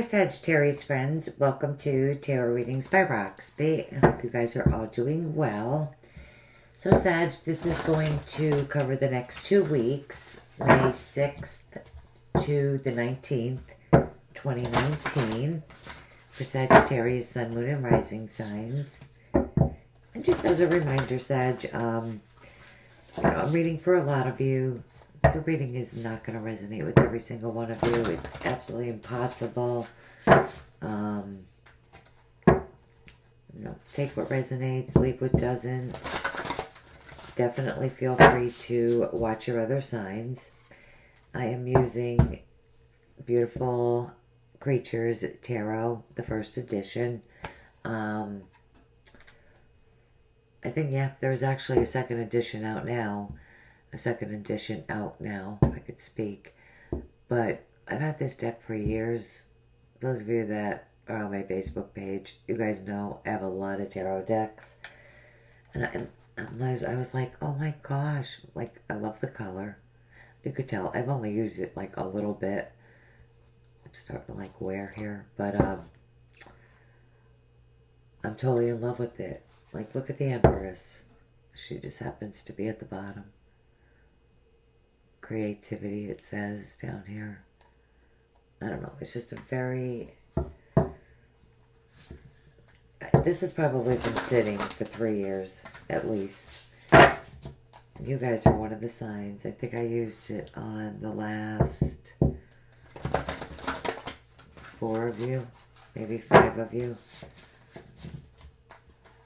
Sagittarius friends, welcome to Tarot Readings by Roxby. I hope you guys are all doing well. So Sag, this is going to cover the next 2 weeks, May 6th to the 19th, 2019, for Sagittarius, Sun, Moon, and Rising signs. And just as a reminder, Sag, I'm reading for a lot of you. The reading is not going to resonate with every single one of you. It's absolutely impossible. Take what resonates, leave what doesn't. Definitely feel free to watch your other signs. I am using Beautiful Creatures Tarot, the first edition. I think, there's actually a second edition out now. If I could speak. But I've had this deck for years. Those of you that are on my Facebook page, you guys know I have a lot of tarot decks. And I was like, oh my gosh, like, I love the color. You could tell, I've only used it like a little bit. I'm starting to like wear here, but I'm totally in love with it. Like, look at the Empress. She just happens to be at the bottom. Creativity, it says down here. I don't know, it's just a very... This has probably been sitting for 3 years, at least. You guys are one of the signs. I think I used it on the last 4 of you, maybe 5 of you.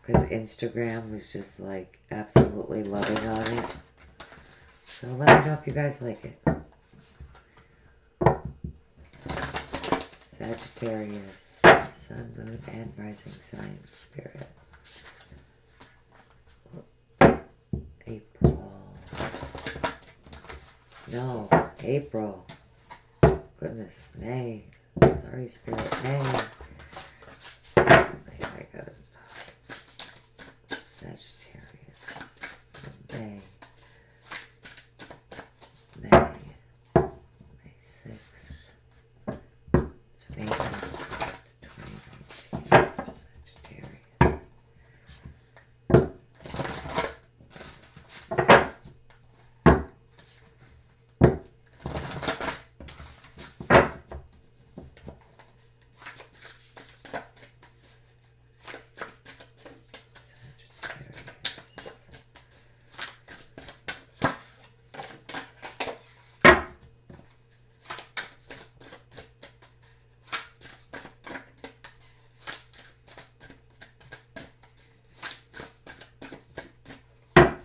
Because Instagram was just like absolutely loving on it. So let me know if you guys like it. Sagittarius, Sun, Moon, and Rising sign, Spirit. April. Goodness, May. Sorry, Spirit, May. I got it. Sagittarius, May. May 6th. It's May 9th, 2019 for Sagittarius.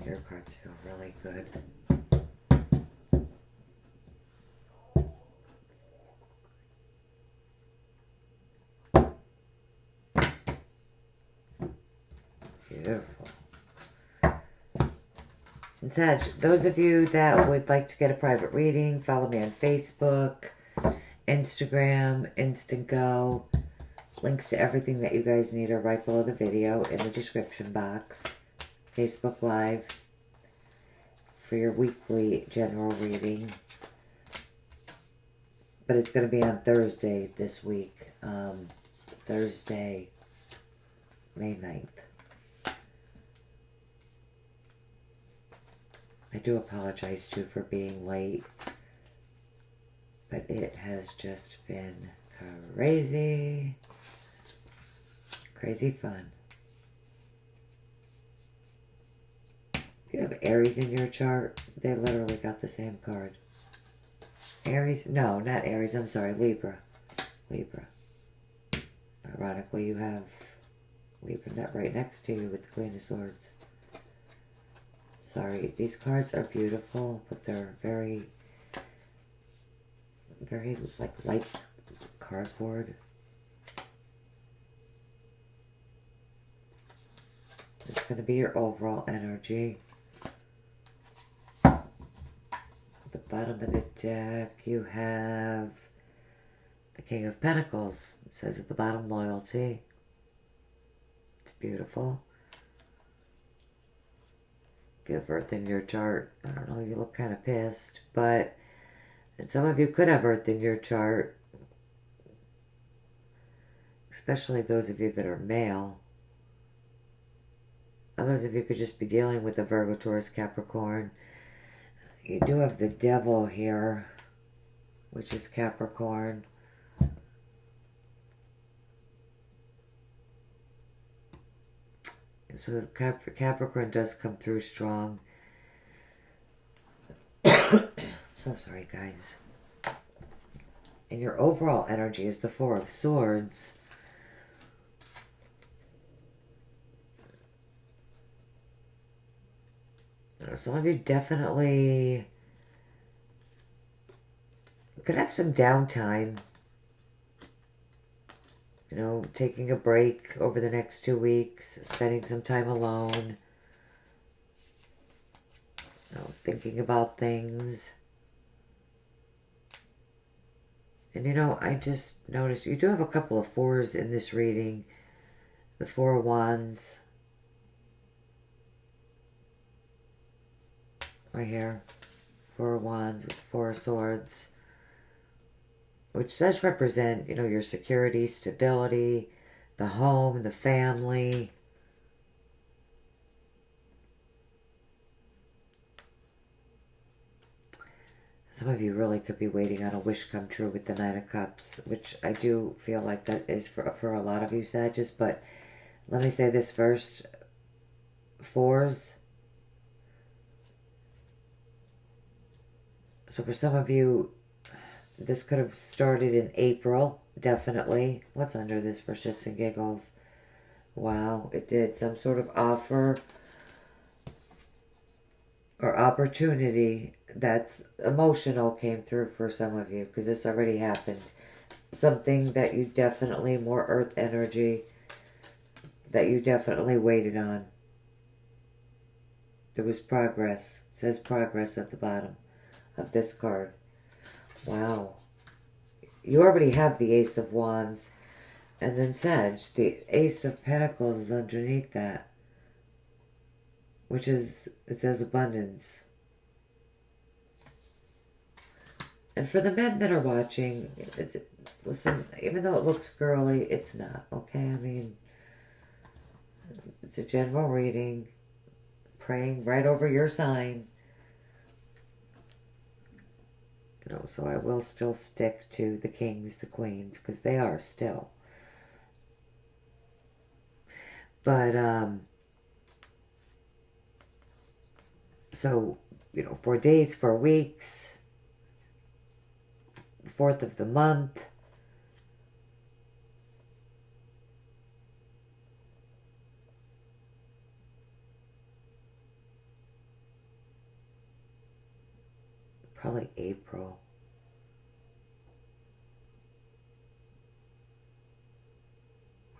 Your cards feel really good. Beautiful. And Sag, those of you that would like to get a private reading, follow me on Facebook, Instagram, Instant Go. Links to everything that you guys need are right below the video in the description box. Facebook Live for your weekly general reading. But it's going to be on Thursday this week. Thursday, May 9th. I do apologize too for being late. But it has just been crazy. Crazy fun. If you have Aries in your chart, they literally got the same card. Aries? No, not Aries. I'm sorry. Libra. Ironically, you have Libra right next to you with the Queen of Swords. Sorry. These cards are beautiful, but they're very, very light cardboard. It's going to be your overall energy. Bottom of the deck, you have the King of Pentacles. It says at the bottom, loyalty. It's beautiful. If you have Earth in your chart, I don't know, you look kind of pissed, but and some of you could have Earth in your chart. especially those of you that are male. Others of you could just be dealing with the Virgo, Taurus, Capricorn. You do have the Devil here, which is Capricorn. So Capricorn does come through strong. So sorry, guys. And your overall energy is the Four of Swords. Some of you definitely could have some downtime. You know, taking a break over the next 2 weeks, spending some time alone. You know, thinking about things. And you know, I just noticed you do have a couple of fours in this reading. The Four of Wands. Right here. Four of Wands with Four of Swords. Which does represent, you know, your security, stability, the home, the family. Some of you really could be waiting on a wish come true with the Nine of Cups, which I do feel like that is for a lot of you, Sagittarius. But let me say this first. Fours. So for some of you, this could have started in April, definitely. What's under this for shits and giggles? Wow, it did. Some sort of offer or opportunity that's emotional came through for some of you, because this already happened. Something that you definitely, more earth energy, that you definitely waited on. There was progress. It says progress at the bottom of this card. Wow. You already have the Ace of Wands. And then Sag, the Ace of Pentacles is underneath that. Which is, it says abundance. And for the men that are watching, listen, even though it looks girly, it's not, okay? I mean, it's a general reading. Praying right over your sign. You know, so I will still stick to the kings, the queens, because they are still. But, so, you know, 4 days, 4 weeks, 4th of the month. Probably April.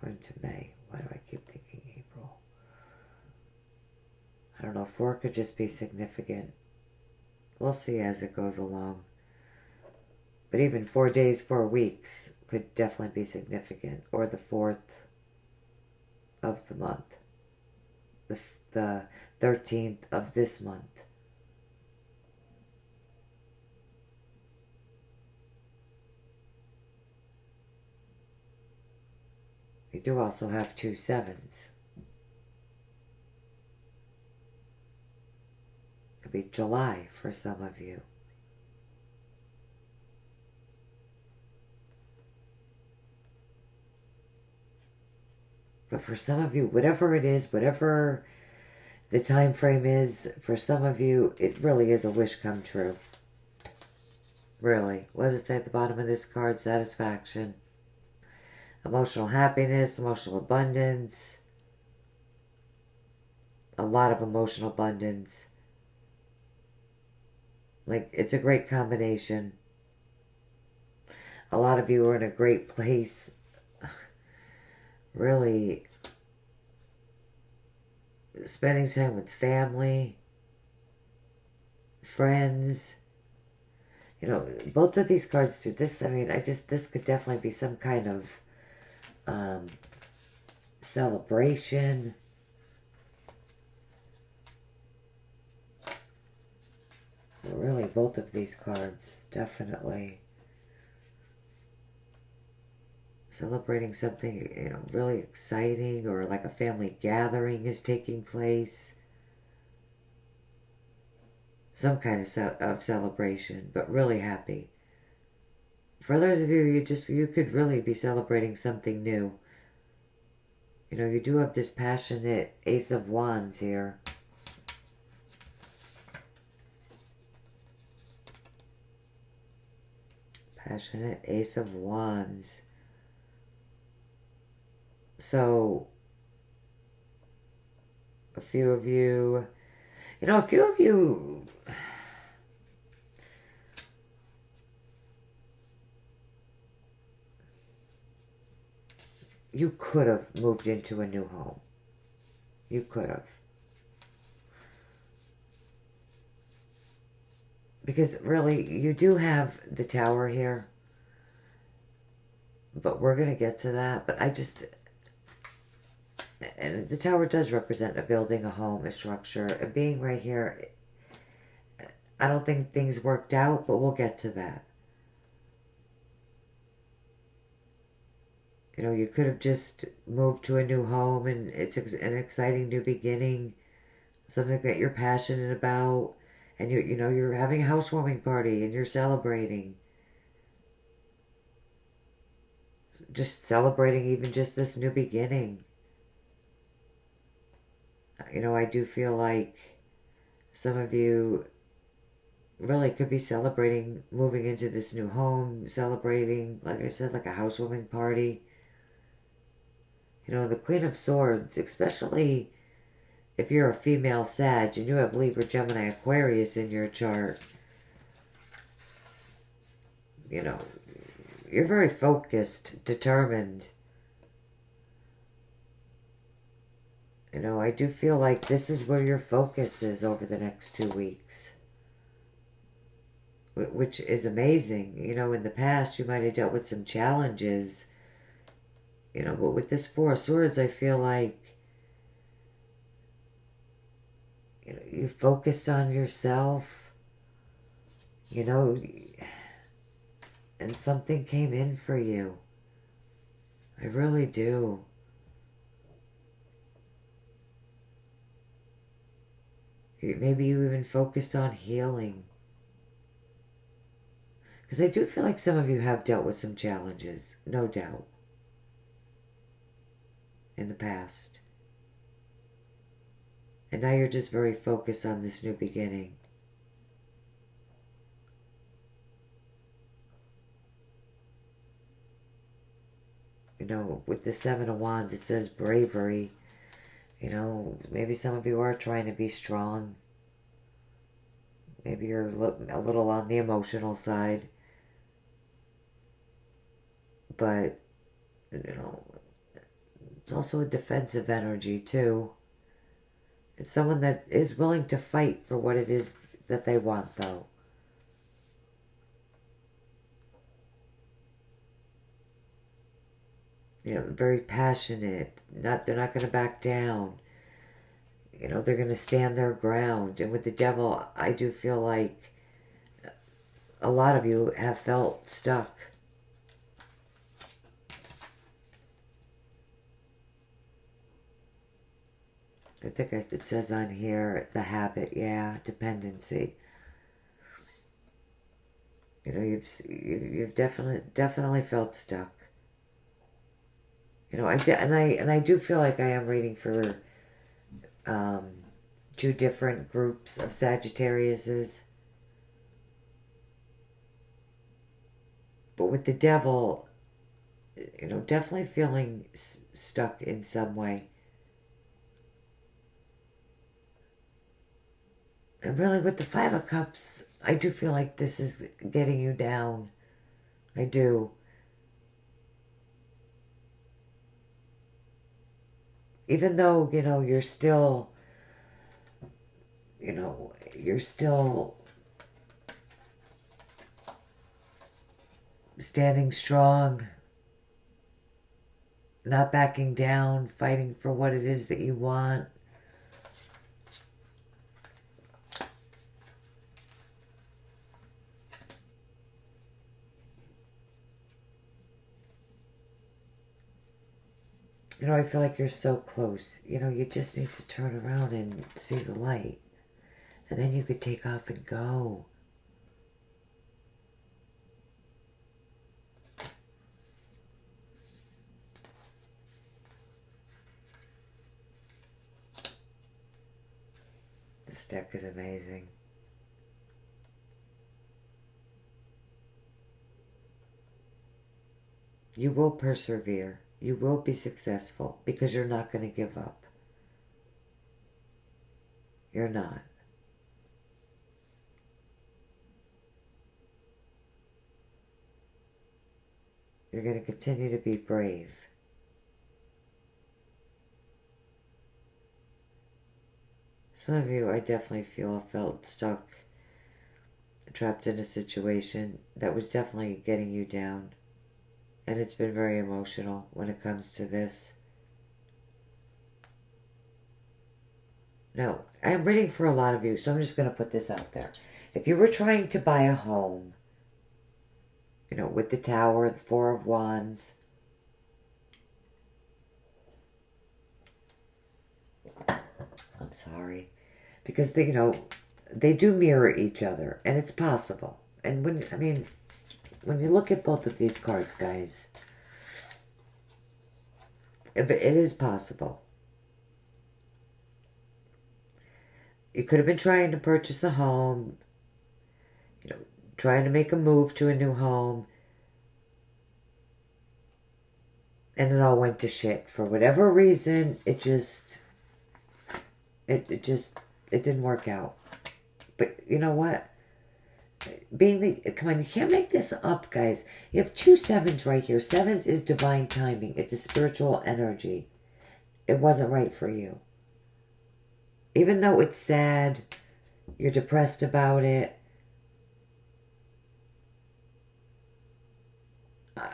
We're into May. Why do I keep thinking April? I don't know. 4 could just be significant. We'll see as it goes along. But even 4 days, 4 weeks could definitely be significant. Or the 4th of the month. The 13th of this month. We do also have 2 sevens. Could be July for some of you. But for some of you, whatever it is, whatever the time frame is, for some of you, it really is a wish come true. Really. What does it say at the bottom of this card? Satisfaction. Emotional happiness, emotional abundance. A lot of emotional abundance. Like, it's a great combination. A lot of you are in a great place. Really spending time with family, friends. You know, both of these cards do this. I mean, this could definitely be some kind of celebration. Really, both of these cards, definitely. celebrating something, you know, really exciting, or like a family gathering is taking place. Some kind of celebration, but really happy. For others of you, you could really be celebrating something new. You know, you do have this passionate Ace of Wands here. Passionate Ace of Wands. So, a few of you, you could have moved into a new home. You could have. Because really, you do have the Tower here. But we're going to get to that. But and the Tower does represent a building, a home, a structure. And being right here, I don't think things worked out, but we'll get to that. You know, you could have just moved to a new home and it's an exciting new beginning, something that you're passionate about, and you're having a housewarming party and you're celebrating. Just celebrating even just this new beginning. You know, I do feel like some of you really could be celebrating moving into this new home, celebrating, like I said, like a housewarming party. You know, the Queen of Swords, especially if you're a female Sag and you have Libra, Gemini, Aquarius in your chart, you know, you're very focused, determined. You know, I do feel like this is where your focus is over the next 2 weeks. Which is amazing. You know, in the past you might have dealt with some challenges. You know, but with this Four of Swords, I feel like, you know, you focused on yourself, you know, and something came in for you. I really do. Maybe you even focused on healing. Because I do feel like some of you have dealt with some challenges, no doubt, in the past. And now you're just very focused on this new beginning. You know, with the Seven of Wands, it says bravery. You know, maybe some of you are trying to be strong. Maybe you're a little on the emotional side. But, you know, it's also a defensive energy, too. It's someone that is willing to fight for what it is that they want, though. You know, very passionate. They're not going to back down. You know, they're going to stand their ground. And with the Devil, I do feel like a lot of you have felt stuck. I think it says on here, the habit, yeah, dependency. You know, you've definitely felt stuck. You know, I do feel like I am reading for 2 different groups of Sagittariuses. But with the Devil, you know, definitely feeling stuck in some way. And really, with the Five of Cups, I do feel like this is getting you down. I do. Even though, you know, you're still standing strong, not backing down, fighting for what it is that you want. You know, I feel like you're so close. You know, you just need to turn around and see the light. And then you could take off and go. This deck is amazing. You will persevere. You will be successful because you're not going to give up. You're not. You're going to continue to be brave. Some of you, I definitely felt stuck, trapped in a situation that was definitely getting you down. And it's been very emotional when it comes to this. Now, I'm reading for a lot of you, so I'm just going to put this out there. If you were trying to buy a home, you know, with the Tower, the Four of Wands, I'm sorry, because they, you know, they do mirror each other, and it's possible. And when you look at both of these cards, guys, it is possible. You could have been trying to purchase a home, you know, trying to make a move to a new home, and it all went to shit. For whatever reason, it didn't work out. But you know what? Come on, you can't make this up, guys. You have 2 sevens right here. Sevens is divine timing. It's a spiritual energy. It wasn't right for you. Even though it's sad, you're depressed about it.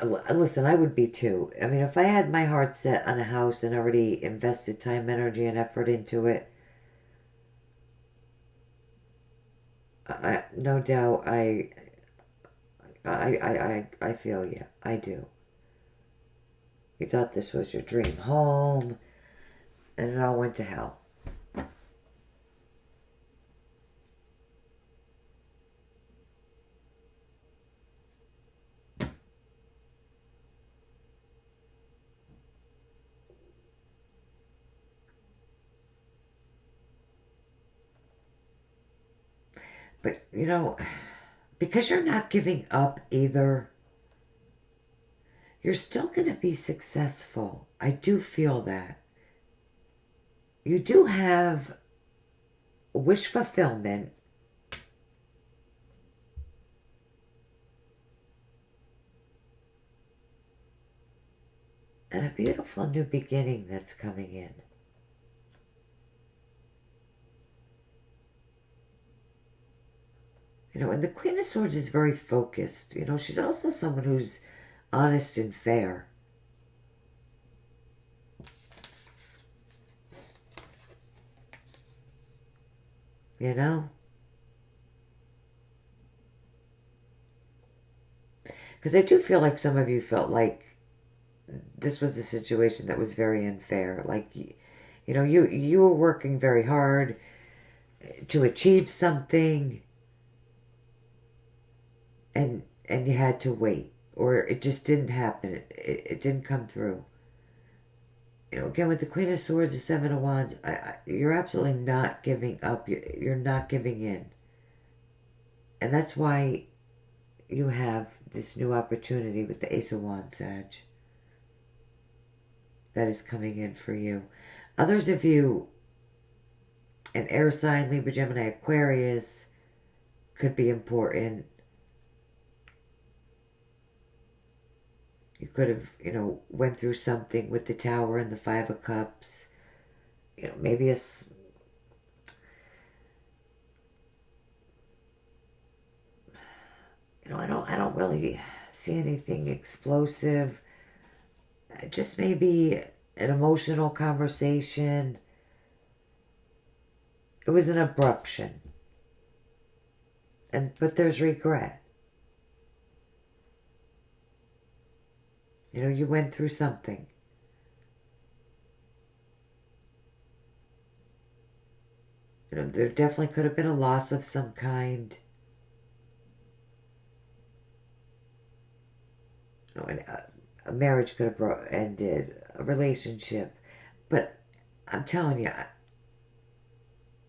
Listen, I would be too. I mean, if I had my heart set on a house and already invested time, energy, and effort into it, no doubt, I feel you. I do. You thought this was your dream home, and it all went to hell. But, you know, because you're not giving up either, you're still going to be successful. I do feel that. You do have wish fulfillment. And a beautiful new beginning that's coming in. You know, and the Queen of Swords is very focused. You know, she's also someone who's honest and fair. You know? Because I do feel like some of you felt like this was a situation that was very unfair. Like, you know, you were working very hard to achieve something, and you had to wait, or it just didn't happen. It didn't come through. You know, again, with the Queen of Swords, the Seven of Wands, you're absolutely not giving up. You're not giving in. And that's why you have this new opportunity with the Ace of Wands, Sag, that is coming in for you. Others of you, an air sign, Libra, Gemini, Aquarius, could be important. You could have, you know, went through something with the Tower and the Five of Cups. You know, maybe you know, I don't really see anything explosive. Just maybe an emotional conversation. It was an abruption. But there's regret. You know, you went through something. You know, there definitely could have been a loss of some kind. You know, a marriage could have ended, a relationship. But I'm telling you,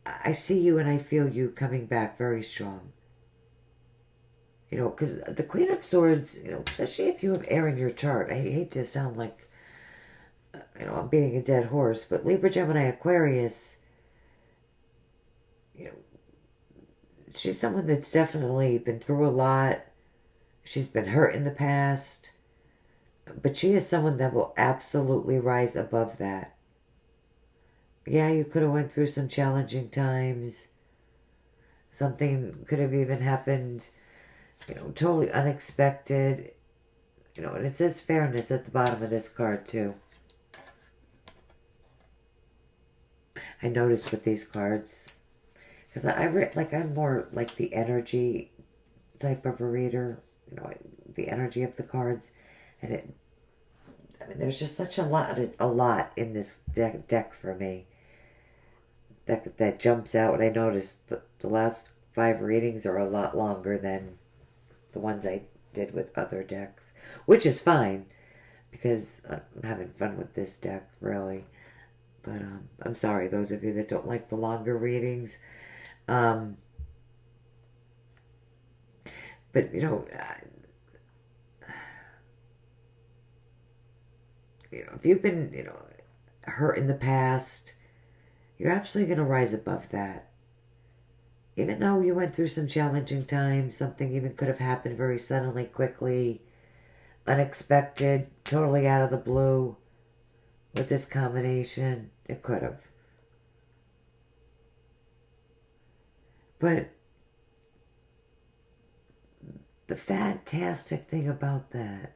I see you and I feel you coming back very strong. You know, because the Queen of Swords, you know, especially if you have air in your chart, I hate to sound like, you know, I'm beating a dead horse, but Libra, Gemini, Aquarius, you know, she's someone that's definitely been through a lot. She's been hurt in the past, but she is someone that will absolutely rise above that. Yeah, you could have went through some challenging times. Something could have even happened, you know, totally unexpected. You know, and it says fairness at the bottom of this card too. I noticed with these cards, because I read, like, I'm more like the energy type of a reader, you know, the energy of the cards, and I mean, there's just such a lot in this deck for me that jumps out. And I noticed the last 5 readings are a lot longer than the ones I did with other decks, which is fine because I'm having fun with this deck, really. But I'm sorry, those of you that don't like the longer readings. But, you know, if you've been, you know, hurt in the past, you're absolutely going to rise above that. Even though you went through some challenging times, something even could have happened very suddenly, quickly, unexpected, totally out of the blue with this combination. It could have. But the fantastic thing about that,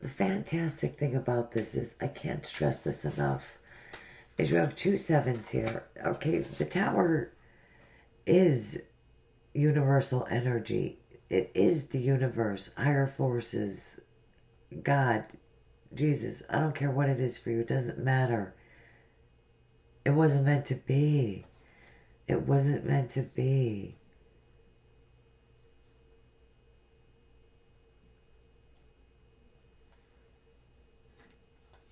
the fantastic thing about this is, I can't stress this enough, is you have 2 sevens here. Okay, the Tower is universal energy. It is the universe, higher forces, God, Jesus. I don't care what it is for you. It doesn't matter. It wasn't meant to be. It wasn't meant to be.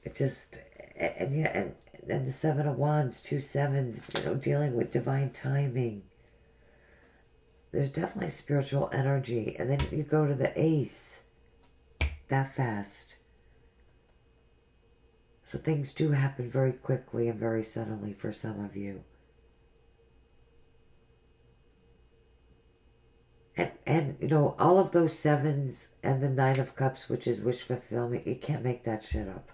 It's just, and yeah, and the 7 of Wands, 2 sevens, you know, dealing with divine timing. There's definitely spiritual energy. And then you go to the Ace. That fast. So things do happen very quickly and very suddenly for some of you. And you know, all of those sevens and the 9 of Cups, which is wish fulfillment, you can't make that shit up.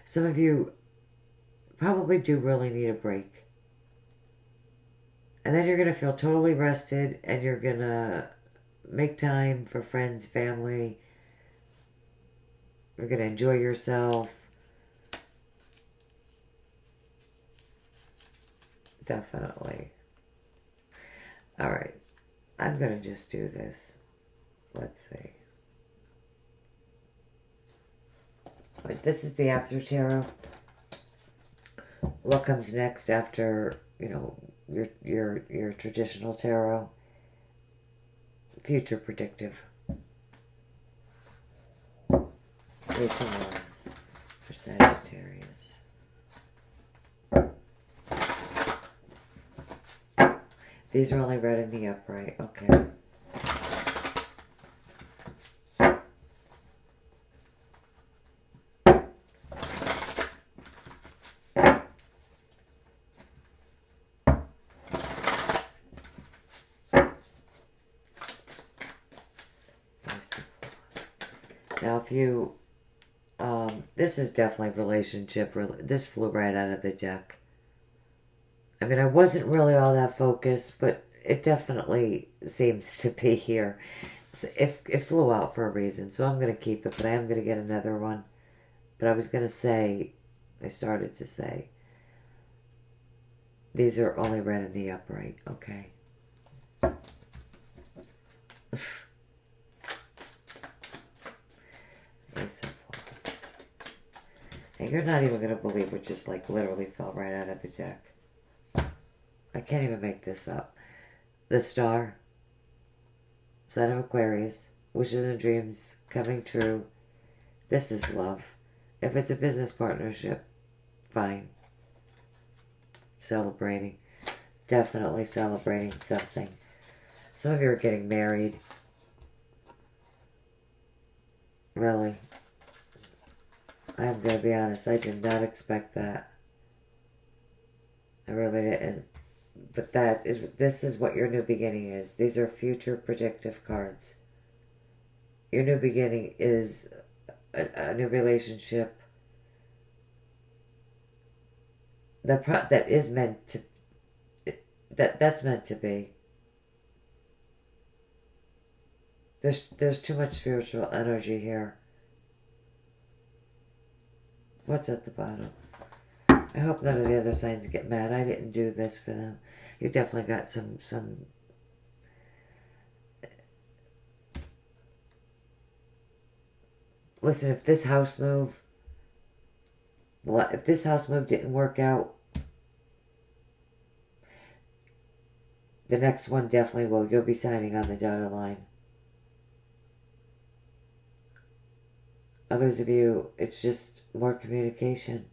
Some of you probably do really need a break. And then you're going to feel totally rested and you're going to make time for friends, family. You're going to enjoy yourself. Definitely. All right. I'm going to just do this. Let's see. All right, this is the After Tarot. What comes next after, you know, your traditional tarot? Future predictive. Ace of Wands for Sagittarius. These are only read in the upright. Okay. Now, if you, this is definitely relationship. This flew right out of the deck. I mean, I wasn't really all that focused, but it definitely seems to be here. So it flew out for a reason, so I'm going to keep it, but I am going to get another one. But I was going to say, I started to say, these are only read in the upright, okay? And you're not even going to believe what just like literally fell right out of the deck. I can't even make this up. The Star, Sign of Aquarius, wishes and dreams coming true. This is love. If it's a business partnership, fine. Celebrating. Definitely celebrating something. Some of you are getting married. Really. I'm going to be honest, I did not expect that. I really didn't. But this is what your new beginning is. These are future predictive cards. Your new beginning is a new relationship that is meant to, that's meant to be. There's too much spiritual energy here. What's at the bottom? I hope none of the other signs get mad. I didn't do this for them. You definitely got some listen, if this house move didn't work out, the next one definitely will. You'll be signing on the dotted line. Others of you, it's just more communication.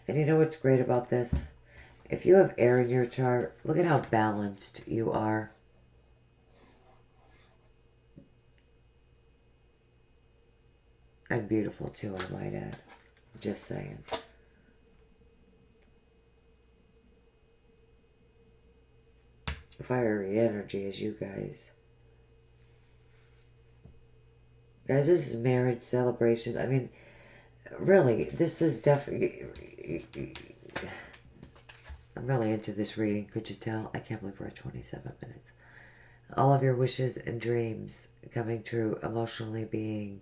And you know what's great about this? If you have air in your chart, look at how balanced you are. And beautiful too, I might add. Just saying. Fiery energy as you guys. Guys, this is marriage celebration. I mean, really, this is definitely... I'm really into this reading, could you tell? I can't believe we're at 27 minutes. All of your wishes and dreams coming true, emotionally being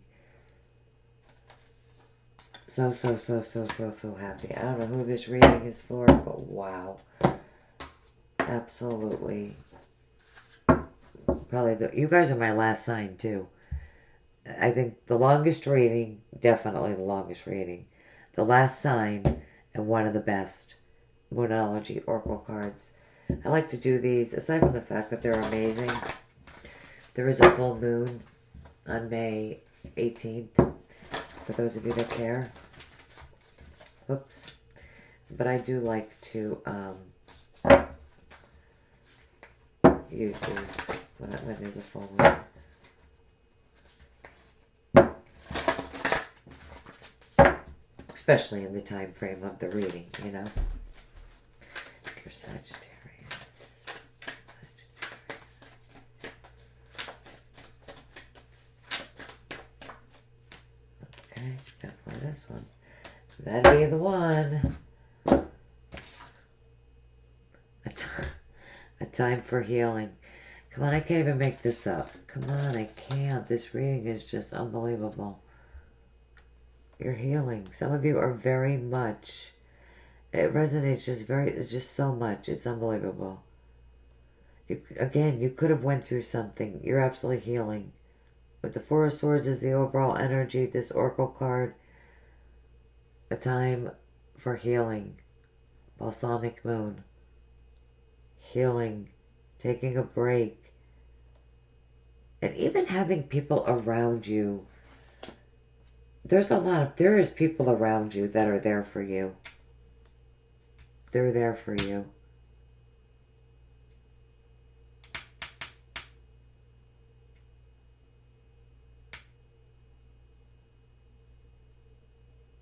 so happy. I don't know who this reading is for, but wow. Absolutely. Probably you guys are my last sign too. I think the longest reading, definitely the longest reading. The last sign and one of the best Moonology Oracle cards. I like to do these, aside from the fact that they're amazing. There is a full moon on May 18th, for those of you that care. Oops. But I do like to use these when there's a full moon. Especially in the time frame of the reading, you know. You're Sagittarius. Okay, definitely this one. That'd be the one. A time for healing. Come on, I can't even make this up. Come on, I can't. This reading is just unbelievable. You're healing. Some of you are very much, it resonates it's just so much. It's unbelievable. Again, you could have went through something. You're absolutely healing. With the Four of Swords is the overall energy. This Oracle card, a time for healing. Balsamic Moon. Healing. Taking a break. And even having people around you. There is people around you that are there for you. They're there for you.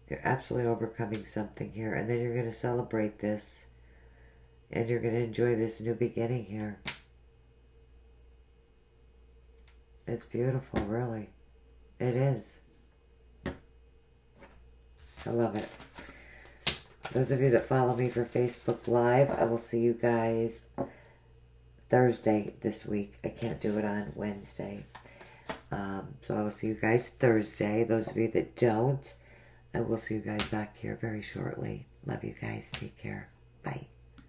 You're absolutely overcoming something here. And then you're going to celebrate this. And you're going to enjoy this new beginning here. It's beautiful, really. It is. I love it. Those of you that follow me for Facebook Live, I will see you guys Thursday this week. I can't do it on Wednesday. So I will see you guys Thursday. Those of you that don't, I will see you guys back here very shortly. Love you guys. Take care. Bye.